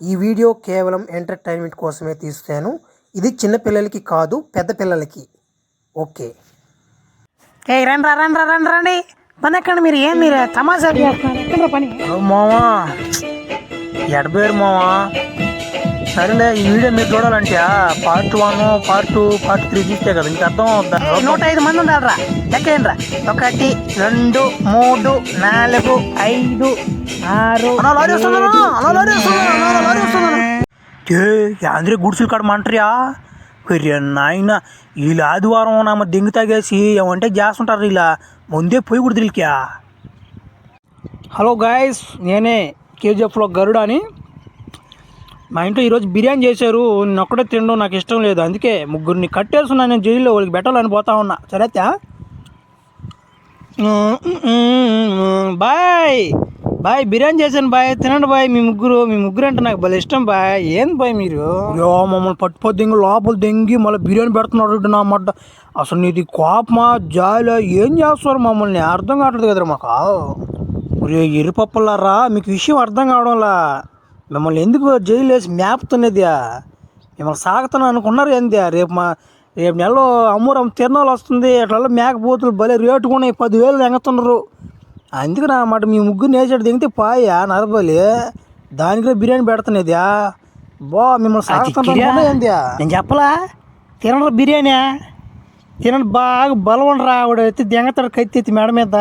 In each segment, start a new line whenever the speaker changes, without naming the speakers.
ఈ వీడియో కేవలం ఎంటర్టైన్మెంట్ కోసమే తీస్తాను. ఇది చిన్న పిల్లలకి కాదు, పెద్ద పిల్లలకి. ఓకే.
రండి పని ఎక్కండి. మీరు తమాషా చేస్తున్నారు పని.
మావా ఎడబేరు మావా. సరేలే, ఈ వీడియో మీరు చూడాలంటే పార్ట్ 1, పార్ట్ 2, పార్ట్ 3 చూస్తే కదా మీకు అర్థం అవుద్దా.
105 మంది ఉండాలరా. లెక్కేయండిరా. 1, 2, 3, 4, 5, 6.
ఆంధ్ర గుడిసెలు కాడ మంటరియా నాయన. వీళ్ళు ఆదివారం నామ దెంగి తాగేసి ఏమంటే చేస్తుంటారు. ఇలా ముందే పోయి కూడా తిరిగికా. హలో గాయస్, నేనే కేజీఎఫ్లో గరుడ అని. మా ఇంట్లో ఈరోజు బిర్యానీ చేశారు. నేను ఒక్కడే తినడం నాకు ఇష్టం లేదు. అందుకే ముగ్గురిని కట్టేస్తున్నా. నేను జైల్లో వాళ్ళకి పెట్టాలని పోతా ఉన్నా. సరేతా బాయ్ బాయ్. బిర్యానీ చేశాను బాయ్, తినండి బాయ్. మీ ముగ్గురు అంటే నాకు భలే ఇష్టం బాయ్. ఏంది బాయ్ మీరు మమ్మల్ని పట్టుపో దెంగి లోపల దెంగి మళ్ళీ బిర్యానీ పెడుతున్నాడు నా మడ్డ. అసలు నీది కోపమా జాయిలా ఏం చేస్తారు మమ్మల్ని? అర్థం కావట్లేదు కదరా మాకు. ఎరుపప్పలారా, మీకు విషయం అర్థం కావడంలా. మిమ్మల్ని ఎందుకు జైలు వేసి మేపుతున్నది? మిమ్మల్ని సాగుతున్నా అనుకున్నారు ఏంది? రేపు నెలలో అమ్మూరం తిరణాలు వస్తుంది. అట్లా మేకపోతులు భలే రేటు కూడా 10,000 ఎంగుతున్నారు. అందుకు నా మాట మీ ముగ్గురు నేసాడు దిగితే పాయా నరబలి. దానికి బిర్యానీ పెడుతున్నది మిమ్మల్ని సాగుతున్నా ఏంది?
నేను చెప్పలా తినండి బిర్యానీ. తినండి బాగా బలవండరా. ఆవిడ ఎత్తి దెంగతాడు కత్తి ఎత్తి మేడ మీద.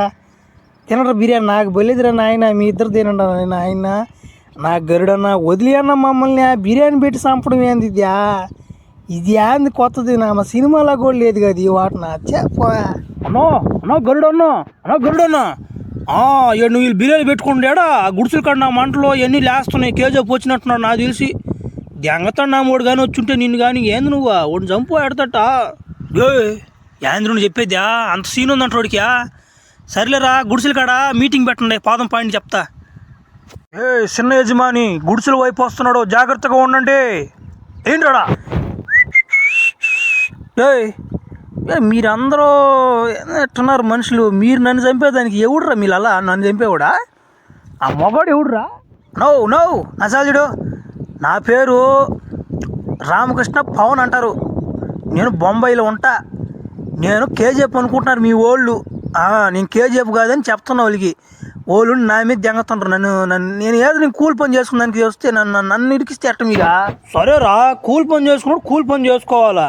తినండి బిర్యానీ. నాకు బలిదిరా నాయన. మీ ఇద్దరు తినండి నాయన. నా గరుడన్నా వదిలేయన్నా మమ్మల్ని. బిర్యానీ పెట్టి చంపడం ఏంది? ఇది ఏంది కొత్తది? మా సినిమాలో కూడా లేదు కదా ఈ వాటన. చెప్పా
అన్నో గరుడన్నా. నువ్వు వీళ్ళు బిర్యానీ పెట్టుకుంటాడా? గుడిసెలు కాడ నా మంటలో ఎన్ని లేస్తున్నాయి. కేజీఎఫ్ వచ్చినట్టున్నాడు నాకు తెలిసి. దెంగతాడు నా మూడు కానీ వచ్చుంటే నిన్ను కానీ ఏంది నువ్వు వాడిని చంపు ఎడతట. యాంద్రుని చెప్పేద్యా? అంత సీన్ ఉందంట వాడికి. సర్లేరా, గుడిసెలు కాడ మీటింగ్ పెట్టండి. పాదం పాయింట్ చెప్తా. చిన్న యజమాని గుడిసెల వైపు వస్తున్నాడు, జాగ్రత్తగా ఉండండి. ఏంట్రాడా? మీరందరూ ఎట్టున్నారు మనుషులు? మీరు నన్ను చంపేదానికి ఎవడురా? మీరు అలా నన్ను చంపేవాడా? ఆ మొగాడు ఎవడురా? నో అసాల్యుడు. నా పేరు రామకృష్ణ పవన్ అంటారు. నేను బొంబాయిలో ఉంటా. నేను కేజీఎఫ్ అనుకుంటున్నారు మీ వాళ్ళు. నేను కేజీఎఫ్ కాదని చెప్తున్నా వాళ్ళకి. వాళ్ళు నా మీద దెంగతుంటారు నన్ను. నేను ఏదో నేను కూలి పని చేసుకున్నానికి వస్తే నన్ను ఇరికిస్తే ఎట్ట మీరా? సరేరా, కూలి పని చేసుకున్నాడు, కూలి పని చేసుకోవాలా.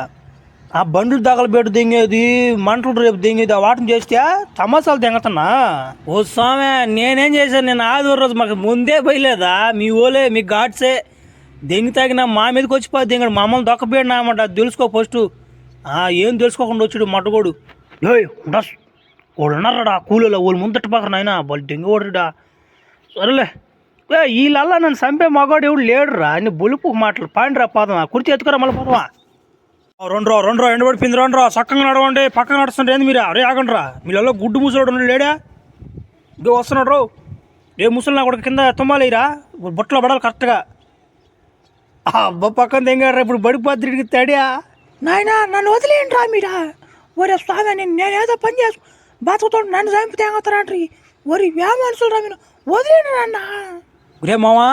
ఆ బండ్లు తగలబెట్టు దెంగేది, మంటలు రేపు దెంగేది, ఆ వాటిని చేస్తే తమాసాలు దెంగతున్నా. ఓ స్వామి, నేనేం చేశాను? నేను ఆదివారం రోజు మాకు ముందే పోయలేదా? మీ ఓలే మీ ఘాట్సే దెంగి తాగిన మా మీదకి వచ్చిపోయి దెంగడు. మమ్మల్ని దొక్కబేడినా అన్నమాట. అది తెలుసుకో ఫస్ట్. ఏం తెలుసుకోకుండా వచ్చాడు మట్టగోడు. వాడు ఉన్నారా కూలీలో? వాళ్ళు ముందట పక్కన అయినా వాళ్ళు దెంగోడుడా. సరేలే, వీళ్ళల్లా నన్ను చంపే మగాడు ఎవడు లేడురా. అన్ని బొలుపు మాటలు. పాండిరా పాదమా, కుర్తి ఎత్తుకురా మళ్ళీ పోదమా. రెండు ఎండబడిపోయింది. రండ్రా, చక్కగా నడవండి. పక్కన నడుస్తుంటే ఏంది మీరు? అరే ఆగండిరా. మీలో గుడ్డు ముసలాడు లేడా? ఇంకో వస్తున్నాడు రావు. ముసలి నా కూడా కింద తుమ్మాలేరా, బొట్టలో పడాలి కరెక్ట్గా. అబ్బా పక్కన తెంగారా. ఇప్పుడు బడిపాత్రికి తడియా.
నాయన నన్ను వదిలేయండి రా మీరా. ఒరే స్వామి, నేనేదో పని చేసుకు బతుకుతాడు, నన్ను చంపి తేగతారంటారు. ఒరి వ్యా మనుషులు రా మీరు, వదిలేండి నాన్న.
గురే మామా,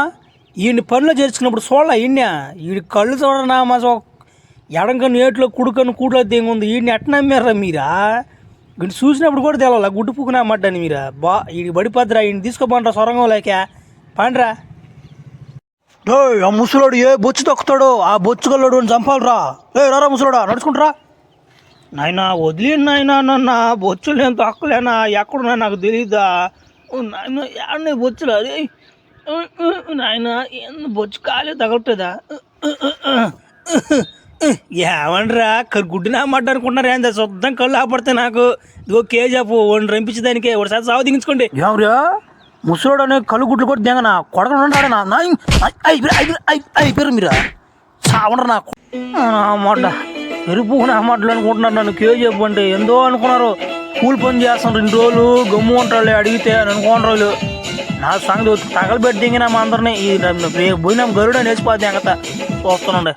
ఈయన్ని పనులు చేసుకున్నప్పుడు చూడాల. ఈయన వీడి కళ్ళు చూడనా మా ఎడంకన్ను ఏట్లో కుడుకన్ను కూట్లో దేంగి ఉంది. వీడిని ఎట్ట నమ్మారా మీరా? వీడిని చూసినప్పుడు కూడా తెలవాల గుడ్డు పుక్కునా మడ్డని మీరా. వీడి బడిపద్రా. ఈయన తీసుకోపోండ్రా సొరంగం లేక. పండ్రా. ఆ ముసలోడు ఏ బొచ్చు తొక్కుతాడో ఆ బొచ్చుగల్లోడు చంపాలరా. రారా ముసలోడా, నడుచుకుంటారా. నాయన వదిలేండి నాయన. నన్న బొచ్చులు నేను తొక్కలేనా? ఎక్కడున్నా నాకు తెలీదా నాయన? ఏడనే బొచ్చులు అది నాయన. బొచ్చు కాలే తగలటదా? ఏమండ్రా, గుడ్డు నా మడ్డ అనుకుంటున్నారు ఏందా? శుద్ధం కళ్ళు ఆపడితే నాకు. ఇదిగో కేజీఎఫ్ వాడిని రంపించదానికే. ఒకసారి సాగు దిగించుకోండి. ఏమరా ముసలోడు అనే కళ్ళు గుడ్లు కూడా దిగనా? కొడకడున్నాడనా? అయిపోయారు మీరా. చావండ్రా నాకు నా మడ్డ. ఎరుపు నా మడ్డలు అనుకుంటున్నారు నన్ను. కేజీఎఫ్ అంటే ఎందో అనుకున్నారు. కూలి పని చేస్తాను 2 రోజులు గమ్ము ఉంటాడు అడిగితే అని అనుకోండి రోజులు. నా సంగతి తగలబెట్టి దిగినా మా అందరినీ. పోయినా గరుడ నేర్చిపోద్ది ఎంగత చూస్తానండి.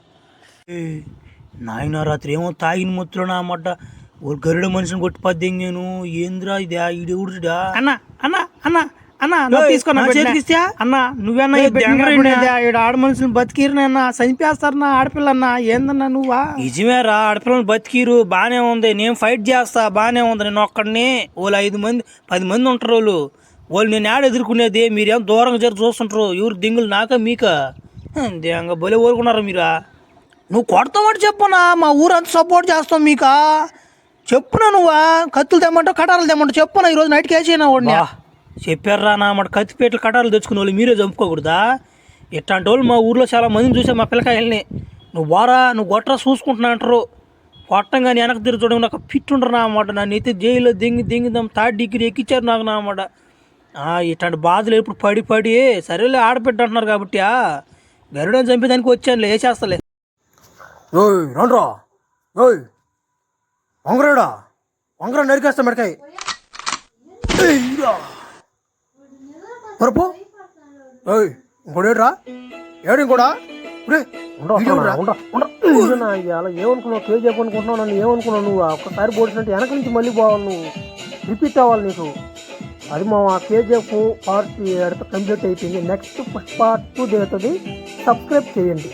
నాయన రాత్రి ఏమో తాగిన ముత్తులు నా మడ్డ. ఓ గరుడ మనిషిని కొట్టి పద్దెంగాను. ఏంద్రా ఇది? ఈడెవుడుడా?
అన్న అన్న నువ్వు తీసుకున్నా
నా చేతికి ఇస్తా?
అన్న నువ్వన్నా
ఏయ్, దెంగరేంటి?
ఆడ మనుషులు బతికిరినన్నా చంపేస్తారన్నా ఆడపిల్లన్నా ఏందన్నా నువ్వా
నిజమేరా, ఆడపిల్లలు బతికిరు బాగానే ఉంది, నేను ఫైట్ చేస్తా బాగానే ఉంది, నేను ఒక్కడిని వాళ్ళు 5 మంది 10 మంది ఉంటారు వాళ్ళు నేను ఆడ ఎదుర్కొనేది, మీరేం దూరంగా జరి చూస్తుంటారు, ఎవరు దింగులు నాక మీక దేంగ బలే ఊరుకున్నారా మీరా. నువ్వు కొడతావాడు చెప్పునా, మా ఊరంతా సపోర్ట్ చేస్తాం మీకా, చెప్పునా నువ్వా, కత్తులు తెమ్మంటావు కటారులు తెమ్మంటావు చెప్పునా, ఈరోజు నైట్కి వేసేనా వాడిని. చెప్పారా నా మాట, కత్తిపేటలు కటారులు తెచ్చుకునే వాళ్ళు మీరే చంపుకోకూడదా, ఇట్లాంటి వాళ్ళు మా ఊర్లో చాలా మందిని చూసా మా పిల్లకాయల్ని, నువ్వు బారా నువ్వు గొట్రా చూసుకుంటున్నా అంటారు, కొట్టంగాని వెనక్కి తిరిగి చూడడం నాకు ఫిట్ ఉండరు నా అన్నమాట, నన్ను అయితే జైల్లో దింగిదాం 3rd డిగ్రీ ఎక్కించారు నాకు నా అన్నమాట. ఇట్లాంటి బాధలు ఎప్పుడు పడి సరేలే ఆడపెట్టు అంటున్నారు కాబట్టి గరుడని చంపేదానికి వచ్చానులే, వేసేస్తలే.
రండ్రా వంగరాడా వంగరా నరికేస్తా మెడకాయ మరపో ఇంకోడేడ్రా ఏడు ఇంకోడా ఏమనుకున్నావు కేజీ చెప్పనుకుంటున్నావు, నన్ను ఏమనుకున్నావు నువ్వు, ఒక్కసారి పోడిసినట్టు వెనక నుంచి మళ్ళీ పోవాలి, నువ్వు రిపీట్ అవ్వాలి నీకు. అది మా కేజీఎఫ్ పార్ట్ 7 కంప్లీట్ అయిపోయింది. నెక్స్ట్ పార్ట్ 2 దిగుతుంది. సబ్స్క్రైబ్ చేయండి.